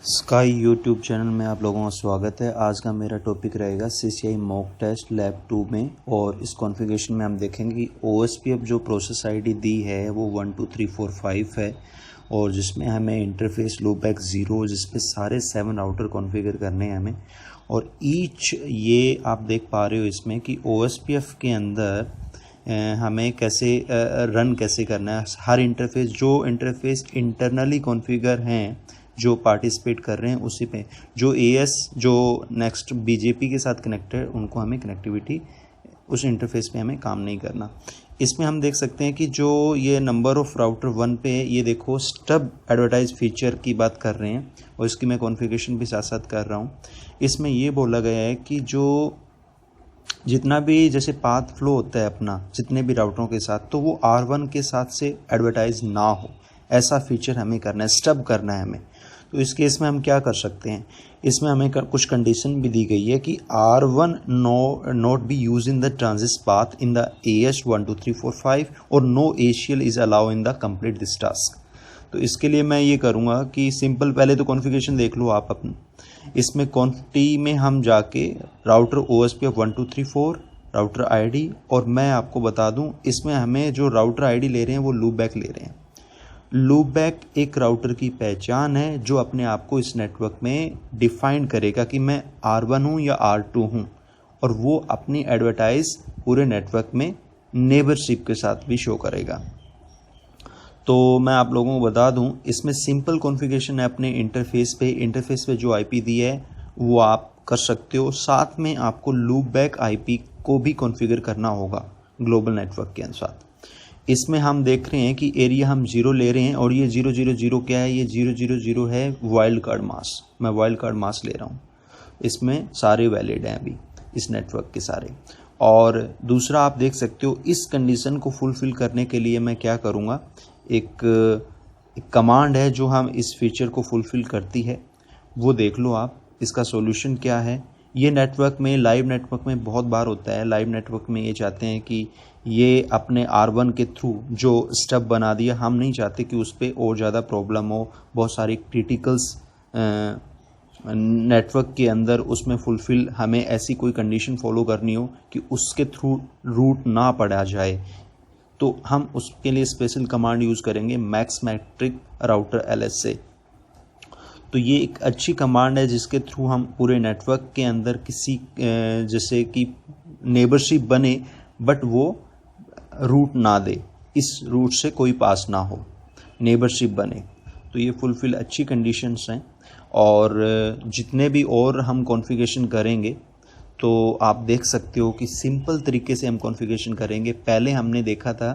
Sky YouTube channel में आप लोगों का स्वागत है। आज का मेरा टॉपिक रहेगा CCI मॉक टेस्ट लैब 2 में, और इस कॉन्फ़िगरेशन में हम देखेंगे कि OSPF जो प्रोसेस आईडी दी है वो 12345 है, और जिसमें हमें इंटरफेस लूपबैक 0 जिसपे सारे 7 राउटर कॉन्फ़िगर करने हैं हमें। और ईच ये आप देख पा रहे हो इसमें कि OSPF के अंदर हमें कैसे रन कैसे करना है। हर इंटरफेस जो इंटरफेस इंटरनली कॉन्फ़िगर हैं जो पार्टिसिपेट कर रहे हैं उसी पे, जो AS जो नेक्स्ट BJP के साथ कनेक्टेड उनको हमें कनेक्टिविटी उस इंटरफेस पे हमें काम नहीं करना। इसमें हम देख सकते हैं कि जो ये नंबर ऑफ़ राउटर 1 पे ये देखो स्टब एडवर्टाइज फीचर की बात कर रहे हैं, और इसकी मैं कॉन्फ़िगरेशन भी साथ साथ कर रहा हूँ। इसमें ये बोला गया है कि जो जितना भी जैसे पाथ फ्लो होता है अपना जितने भी राउटरों के साथ, तो वो R1 के साथ से एडवर्टाइज ना हो, ऐसा फीचर हमें करना है, स्टब करना है हमें। तो इस केस में हम क्या कर सकते हैं, इसमें हमें कुछ कंडीशन भी दी गई है कि R1 not be use in the transit path in the AS 12345 और no ACL is allow in the complete this task. तो इसके लिए मैं ये करूँगा कि सिंपल पहले तो कॉन्फ़िगरेशन देख लो आप अपनी। इसमें क्वांटिटी में हम जाके राउटर OSPF 1234 राउटर ID, और मैं आपको बता दूं इसमें हमें जो राउटर ID ले रहे हैं वो लूपबैक ले रहे हैं। लूपबैक एक राउटर की पहचान है जो अपने आप को इस नेटवर्क में डिफाइन करेगा कि मैं R1 हूँ या R2 हूँ, और वो अपनी एडवर्टाइज पूरे नेटवर्क में नेबरशिप के साथ भी शो करेगा। तो मैं आप लोगों को बता दूं इसमें सिंपल कॉन्फ़िगरेशन है अपने इंटरफेस पे जो IP दी है वो आप कर सकते हो। साथ में आपको लूपबैक IP को भी कॉन्फ़िगर करना होगा ग्लोबल नेटवर्क के अनुसार। इसमें हम देख रहे हैं कि एरिया हम 0 ले रहे हैं, और ये 000 क्या है, ये 000 है वाइल्ड कार्ड मास्क। मैं वाइल्ड कार्ड मास्क ले रहा हूँ, इसमें सारे वैलिड हैं अभी इस नेटवर्क के सारे। और दूसरा आप देख सकते हो इस कंडीशन को फुलफ़िल करने के लिए मैं क्या करूँगा, एक कमांड है जो हम इस फीचर को फुलफ़िल करती है, वो देख लो आप। इसका सॉल्यूशन क्या है, ये नेटवर्क में लाइव नेटवर्क में बहुत बार होता है। लाइव नेटवर्क में ये चाहते हैं कि ये अपने R1 के थ्रू जो स्टब बना दिया, हम नहीं चाहते कि उस पर और ज़्यादा प्रॉब्लम हो। बहुत सारी क्रिटिकल्स नेटवर्क के अंदर उसमें फुलफ़िल हमें ऐसी कोई कंडीशन फॉलो करनी हो कि उसके थ्रू रूट ना पड़ा जाए, तो हम उसके लिए स्पेशल कमांड यूज़ करेंगे मैक्स मैट्रिक राउटर LSA। तो ये एक अच्छी कमांड है जिसके थ्रू हम पूरे नेटवर्क के अंदर किसी जैसे कि नेबरशिप बने बट वो रूट ना दे, इस रूट से कोई पास ना हो, नेबरशिप बने। तो ये फुलफ़िल अच्छी कंडीशंस हैं। और जितने भी और हम कॉन्फ़िगरेशन करेंगे तो आप देख सकते हो कि सिंपल तरीके से हम कॉन्फ़िगरेशन करेंगे। पहले हमने देखा था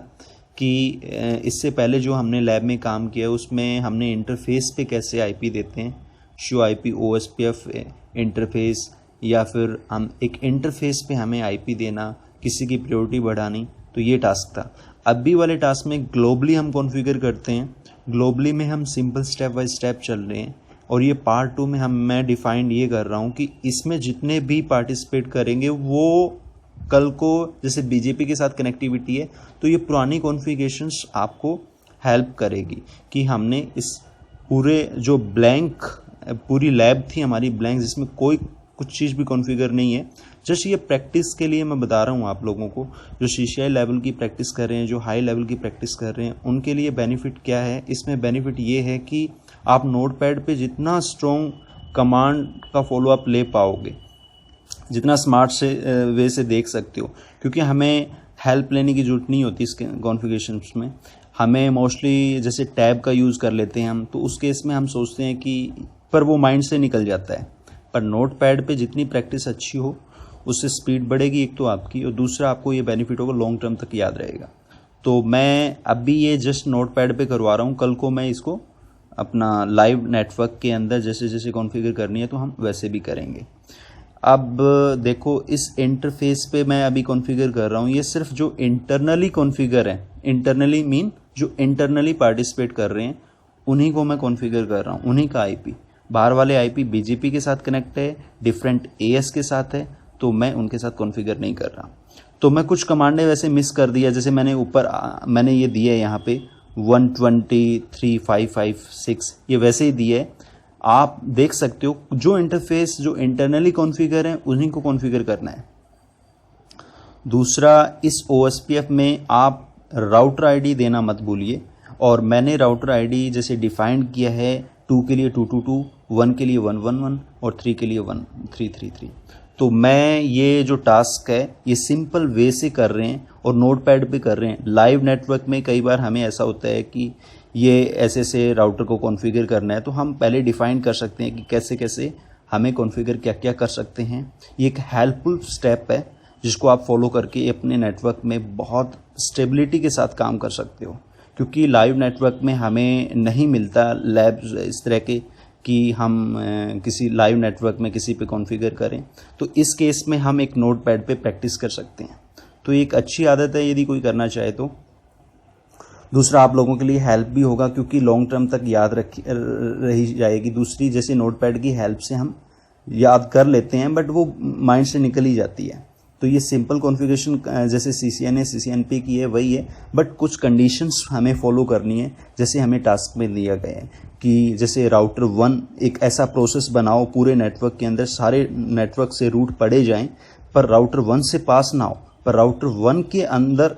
कि इससे पहले जो हमने लैब में काम किया उसमें हमने इंटरफेस पे कैसे IP देते हैं, शो IP OSPF इंटरफेस, या फिर हम एक इंटरफेस पे हमें IP देना, किसी की प्रायोरिटी बढ़ानी, तो ये टास्क था। अभी वाले टास्क में ग्लोबली हम कॉन्फ़िगर करते हैं। ग्लोबली में हम सिंपल स्टेप बाय स्टेप चल रहे हैं, और ये पार्ट 2 में मैं डिफाइंड ये कर रहा हूँ कि इसमें जितने भी पार्टिसिपेट करेंगे वो कल को जैसे BJP के साथ कनेक्टिविटी है, तो ये पुरानी कॉन्फ़िगरेशंस आपको हेल्प करेगी कि हमने इस पूरे जो ब्लैंक पूरी लैब थी हमारी ब्लैंक, जिसमें कोई कुछ चीज़ भी कॉन्फ़िगर नहीं है। जस्ट ये प्रैक्टिस के लिए मैं बता रहा हूँ आप लोगों को, जो CCI लेवल की प्रैक्टिस कर रहे हैं, जो हाई लेवल की प्रैक्टिस कर रहे हैं, उनके लिए बेनिफिट क्या है। इसमें बेनिफिट ये है कि आप नोटपैड पे जितना स्ट्रॉन्ग कमांड का फॉलो अप ले पाओगे, जितना स्मार्ट से वे से देख सकते हो, क्योंकि हमें हेल्प लेने की ज़रूरत नहीं होती इसके कॉन्फ़िगरेशंस में। हमें मोस्टली जैसे टैब का यूज़ कर लेते हैं हम, तो उस केस में हम सोचते हैं कि पर वो माइंड से निकल जाता है। पर नोटपैड पे जितनी प्रैक्टिस अच्छी हो उससे स्पीड बढ़ेगी एक तो आपकी, और दूसरा आपको ये बेनिफिट होगा लॉन्ग टर्म तक याद रहेगा। तो मैं अभी ये जस्ट नोटपैड पे करवा रहा हूँ, कल को मैं इसको अपना लाइव नेटवर्क के अंदर जैसे जैसे कॉन्फ़िगर करनी है तो हम वैसे भी करेंगे। अब देखो इस इंटरफेस पे मैं अभी कॉन्फ़िगर कर रहा हूँ, ये सिर्फ जो इंटरनली कॉन्फ़िगर है, इंटरनली मीन जो इंटरनली पार्टिसिपेट कर रहे हैं उन्हीं को मैं कॉन्फ़िगर कर रहा हूँ, उन्हीं का IP। बाहर वाले IP BJP के साथ कनेक्ट है, डिफरेंट AS के साथ है, तो मैं उनके साथ कॉन्फ़िगर नहीं कर रहा। तो मैं कुछ कमांडें वैसे मिस कर दिया, जैसे मैंने ऊपर मैंने ये दिया है यहाँ पे 123.556, ये वैसे ही दिए है। आप देख सकते हो जो इंटरफेस जो इंटरनली कॉन्फ़िगर है उन्हीं को कॉन्फ़िगर करना है। दूसरा, इस OSPF में आप राउटर आईडी देना मत भूलिए, और मैंने राउटर आईडी जैसे डिफाइन किया है 2 के लिए 222, 1 के लिए 111 और 3 के लिए 1333। तो मैं ये जो टास्क है ये सिंपल वे से कर रहे हैं और नोटपैड पे कर रहे हैं। लाइव नेटवर्क में कई बार हमें ऐसा होता है कि ये ऐसे से राउटर को कॉन्फ़िगर करना है, तो हम पहले डिफाइन कर सकते हैं कि कैसे कैसे हमें कॉन्फ़िगर क्या क्या कर सकते हैं। ये एक हेल्पफुल स्टेप है जिसको आप फॉलो करके अपने नेटवर्क में बहुत स्टेबिलिटी के साथ काम कर सकते हो, क्योंकि लाइव नेटवर्क में हमें नहीं मिलता लैब्स इस तरह के कि हम किसी लाइव नेटवर्क में किसी पे कॉन्फ़िगर करें। तो इस केस में हम एक नोटपैड पे प्रैक्टिस कर सकते हैं। तो एक अच्छी आदत है यदि कोई करना चाहे तो। दूसरा, आप लोगों के लिए हेल्प भी होगा क्योंकि लॉन्ग टर्म तक याद रही जाएगी। दूसरी, जैसे नोटपैड की हेल्प से हम याद कर लेते हैं बट वो माइंड से निकल ही जाती है। तो ये सिंपल कॉन्फ़िगरेशन जैसे CCNA CCNP की है वही है, बट कुछ कंडीशंस हमें फॉलो करनी है जैसे हमें टास्क में दिया गया है कि जैसे राउटर 1 एक ऐसा प्रोसेस बनाओ पूरे नेटवर्क के अंदर सारे नेटवर्क से रूट पढ़े जाएं पर राउटर 1 से पास ना हो, पर राउटर 1 के अंदर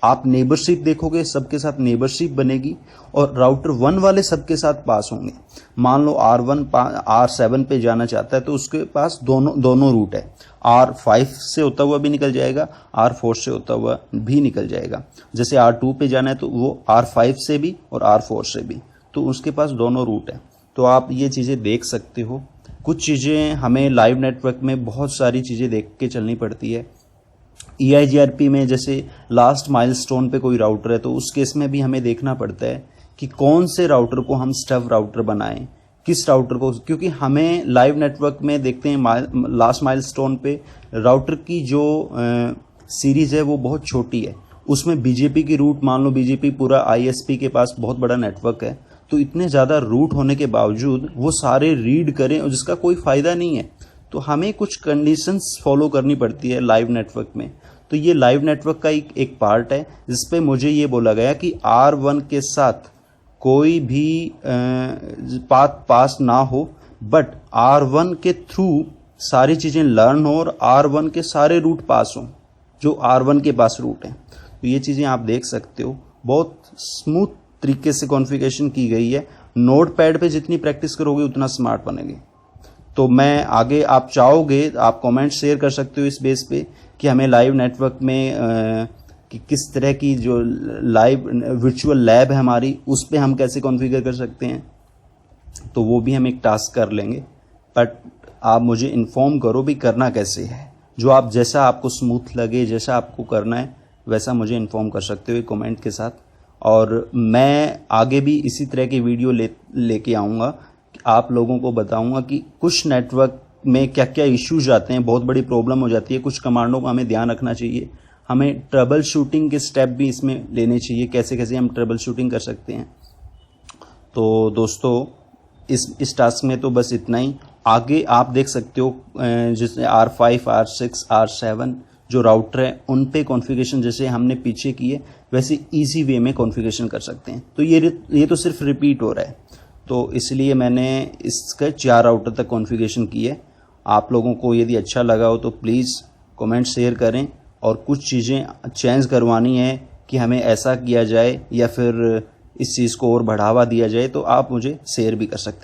आप नेबरशिप देखोगे, सबके साथ नेबरशिप बनेगी और राउटर 1 वाले सबके साथ पास होंगे। मान लो R1 R7 पे जाना चाहता है तो उसके पास दोनों रूट है, R5 से होता हुआ भी निकल जाएगा, R4 से होता हुआ भी निकल जाएगा। जैसे R2 पे जाना है तो वो R5 से भी और R4 से भी, तो उसके पास दोनों रूट है। तो आप ये चीज़ें देख सकते हो। कुछ चीज़ें हमें लाइव नेटवर्क में बहुत सारी चीज़ें देख के चलनी पड़ती है। EIGRP में जैसे लास्ट माइलस्टोन पे कोई राउटर है तो उस केस में भी हमें देखना पड़ता है कि कौन से राउटर को हम स्टफ राउटर बनाएं, किस राउटर को, क्योंकि हमें लाइव नेटवर्क में देखते हैं लास्ट माइलस्टोन पे राउटर की जो सीरीज है वो बहुत छोटी है। उसमें BGP की रूट, मान लो BGP पूरा ISP के पास बहुत बड़ा नेटवर्क है, तो इतने ज़्यादा रूट होने के बावजूद वो सारे रीड करें और जिसका कोई फ़ायदा नहीं है। तो हमें कुछ कंडीशंस फॉलो करनी पड़ती है लाइव नेटवर्क में। तो ये लाइव नेटवर्क का एक पार्ट है जिस पे मुझे ये बोला गया कि R1 के साथ कोई भी पाथ पास ना हो, बट R1 के थ्रू सारी चीज़ें लर्न हो और R1 के सारे रूट पास हों जो R1 के पास रूट हैं। तो ये चीज़ें आप देख सकते हो, बहुत स्मूथ तरीके से कॉन्फ़िगरेशन की गई है। नोटपैड पे जितनी प्रैक्टिस करोगे उतना स्मार्ट बनेंगे। तो मैं आगे, आप चाहोगे आप कमेंट शेयर कर सकते हो इस बेस पे कि हमें लाइव नेटवर्क में कि किस तरह की जो लाइव वर्चुअल लैब है हमारी उस पे हम कैसे कॉन्फ़िगर कर सकते हैं। तो वो भी हम एक टास्क कर लेंगे, बट आप मुझे इन्फॉर्म करो भी करना कैसे है। जो आप जैसा आपको स्मूथ लगे, जैसा आपको करना है वैसा मुझे इन्फॉर्म कर सकते हो कमेंट के साथ। और मैं आगे भी इसी तरह की वीडियो लेके आऊँगा, आप लोगों को बताऊंगा कि कुछ नेटवर्क में क्या क्या इश्यूज आते हैं, बहुत बड़ी प्रॉब्लम हो जाती है, कुछ कमांडों का हमें ध्यान रखना चाहिए। हमें ट्रबल शूटिंग के स्टेप भी इसमें लेने चाहिए, कैसे कैसे हम ट्रबल शूटिंग कर सकते हैं। तो दोस्तों इस टास्क में तो बस इतना ही। आगे आप देख सकते हो जैसे R5, R6, R7 जो राउटर है उन पे कॉन्फ़िगरेशन जैसे हमने पीछे की है वैसे इजी वे में कॉन्फ़िगरेशन कर सकते हैं। तो ये तो सिर्फ रिपीट हो रहा है, तो इसलिए मैंने इसका 4 राउटर तक कॉन्फ़िगरेशन की है। आप लोगों को यदि अच्छा लगा हो तो प्लीज़ कमेंट शेयर करें, और कुछ चीज़ें चेंज करवानी है कि हमें ऐसा किया जाए या फिर इस चीज़ को और बढ़ावा दिया जाए तो आप मुझे शेयर भी कर सकते हैं।